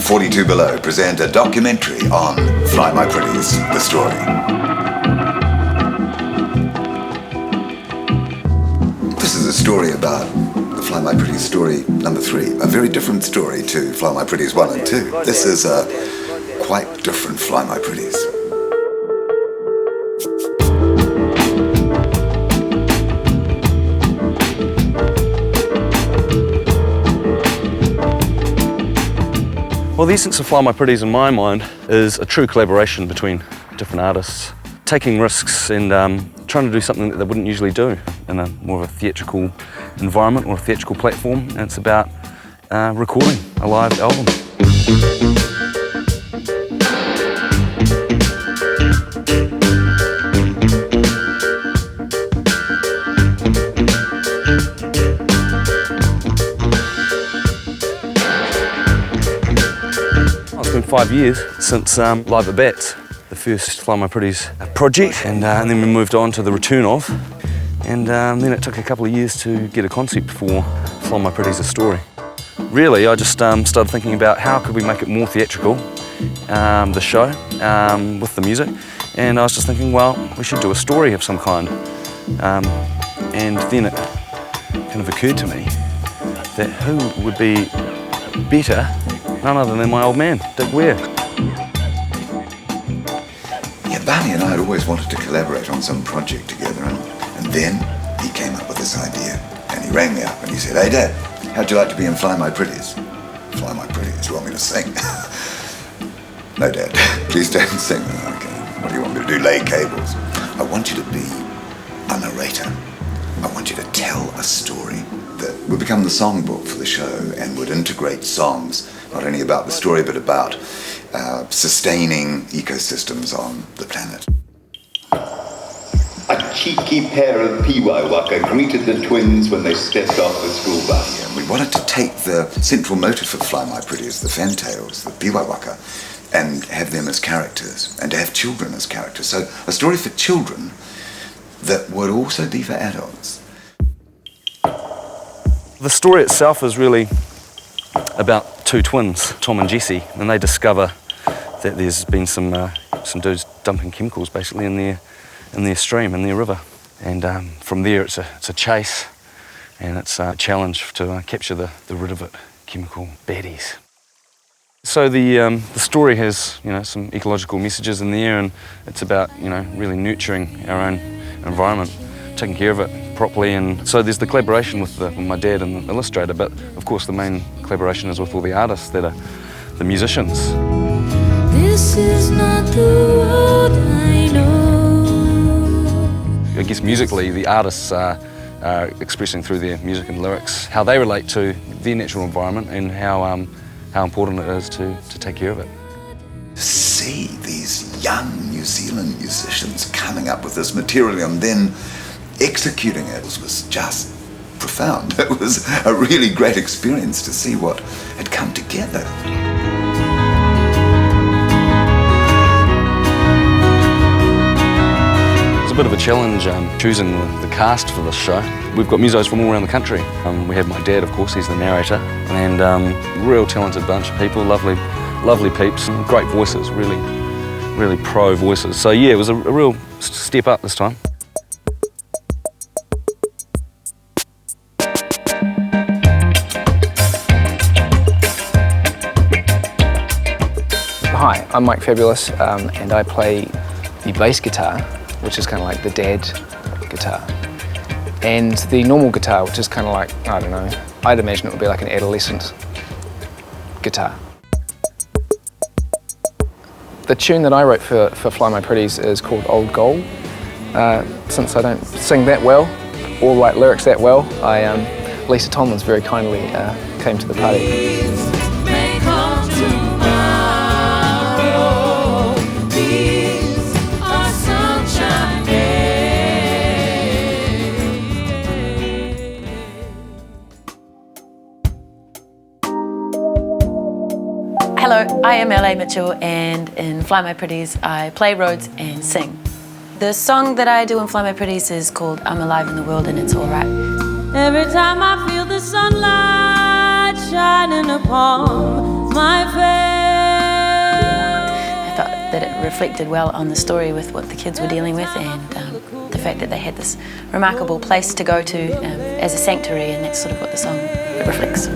42 Below present a documentary on Fly My Pretties, the story. This is a story about the Fly My Pretties story number 3, a very different story to Fly My Pretties 1 and 2. This is a quite different Fly My Pretties. Well, the essence of Fly My Pretties in my mind is a true collaboration between different artists, taking risks and trying to do something that they wouldn't usually do in a more of a theatrical environment or a theatrical platform. And it's about recording a live album. It's been 5 years since Live at Bats, the first Fly My Pretties project, and then we moved on to the return of, and then it took a couple of years to get a concept for Fly My Pretties, a story. Really, I just started thinking about how could we make it more theatrical, the show, with the music, and I was just thinking, well, we should do a story of some kind, and then it kind of occurred to me that who would be better, none other than my old man, Dick Ware. Yeah, Barney and I had always wanted to collaborate on some project together, and then he came up with this idea, and he rang me up and he said, "Hey Dad, how'd you like to be in Fly My Pretties?" Fly My Pretties, you want me to sing? No Dad, please don't sing. Okay, what do you want me to do, lay cables? I want you to be a narrator. I want you to tell a story that would become the songbook for the show and would integrate songs, not only about the story, but about sustaining ecosystems on the planet. A cheeky pair of Piwaiwaka greeted the twins when they stepped off the school bus. Yeah, and we wanted to take the central motive of Fly My Pretties, the fantails, the Piwaiwaka, and have them as characters, and to have children as characters. So a story for children that would also be for adults. The story itself is really about two twins, Tom and Jessie, and they discover that there's been some dudes dumping chemicals basically in their stream, in their river, and from there it's a chase, and it's a challenge to capture the rid of it chemical baddies. So the story has some ecological messages in there, and it's about really nurturing our own environment, taking care of it properly. And so there's the collaboration with my dad and the illustrator, but of course the main collaboration is with all the artists that are the musicians. This is not the world I know. I guess musically the artists are expressing through their music and lyrics how they relate to their natural environment and how important it is to take care of it. To see these young New Zealand musicians coming up with this material and then executing it was just profound. It was a really great experience to see what had come together. It's a bit of a challenge choosing the cast for this show. We've got musos from all around the country. We have my dad, of course, he's the narrator, and real talented bunch of people, lovely peeps, great voices, really pro voices. So yeah, it was a real step up this time. Hi, I'm Mike Fabulous, and I play the bass guitar, which is kind of like the dad guitar, and the normal guitar, which is kind of like, I don't know, I'd imagine it would be like an adolescent guitar. The tune that I wrote for Fly My Pretties is called Old Gold. Since I don't sing that well, or write lyrics that well, Lisa Tomlins very kindly came to the party. Hello, I am L.A. Mitchell, and in Fly My Pretties I play Rhodes and sing. The song that I do in Fly My Pretties is called I'm Alive in the World and It's Alright. Every time I feel the sunlight shining upon my face, that it reflected well on the story with what the kids were dealing with, and the fact that they had this remarkable place to go to as a sanctuary, and that's sort of what the song reflects.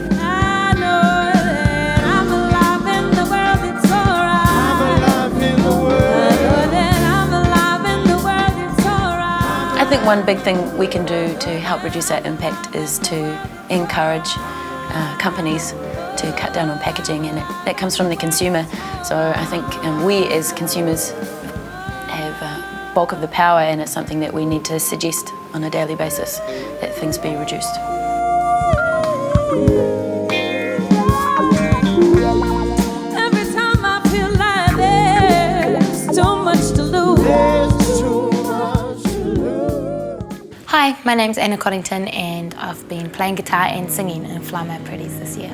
I think one big thing we can do to help reduce our impact is to encourage companies to cut down on packaging, and that comes from the consumer. So I think we as consumers have bulk of the power, and it's something that we need to suggest on a daily basis that things be reduced. Every time I feel like there's too much to lose. Hi, my name's Anna Coddington, and I've been playing guitar and singing in Fly My Pretties this year.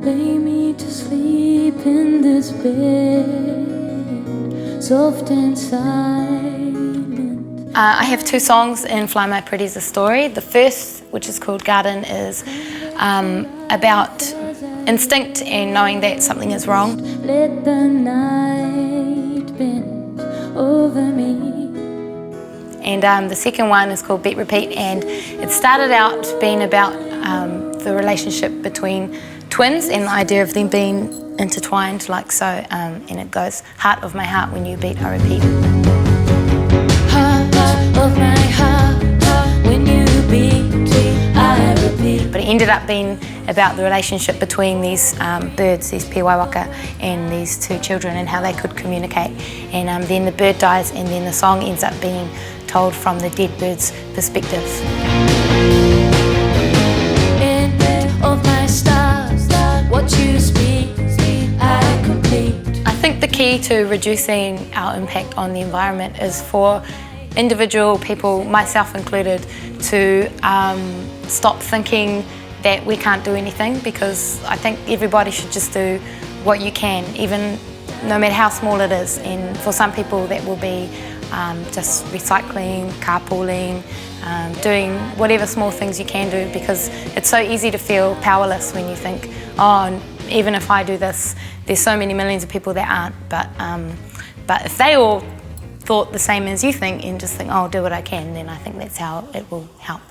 Lay me to sleep in this bed, soft and silent. I have 2 songs in Fly My Pretties, the story. The first, which is called Garden, is about instinct and knowing that something is wrong. Let the night bend over me. And the second one is called Beat Repeat, and it started out being about the relationship between twins and the idea of them being intertwined like so, and it goes, heart of my heart, when you beat, I repeat. Heart of my heart, when you beat, I repeat. But it ended up being about the relationship between these birds, these piwaiwaka, and these 2 children, and how they could communicate. And then the bird dies, and then the song ends up being told from the dead bird's perspective. End of my stars, what you speak, I complete. I think the key to reducing our impact on the environment is for individual people, myself included, to stop thinking that we can't do anything, because I think everybody should just do what you can, even no matter how small it is. And for some people that will be just recycling, carpooling, doing whatever small things you can do, because it's so easy to feel powerless when you think, oh, even if I do this, there's so many millions of people that aren't. But if they all thought the same as you think and just think, oh, I'll do what I can, then I think that's how it will help.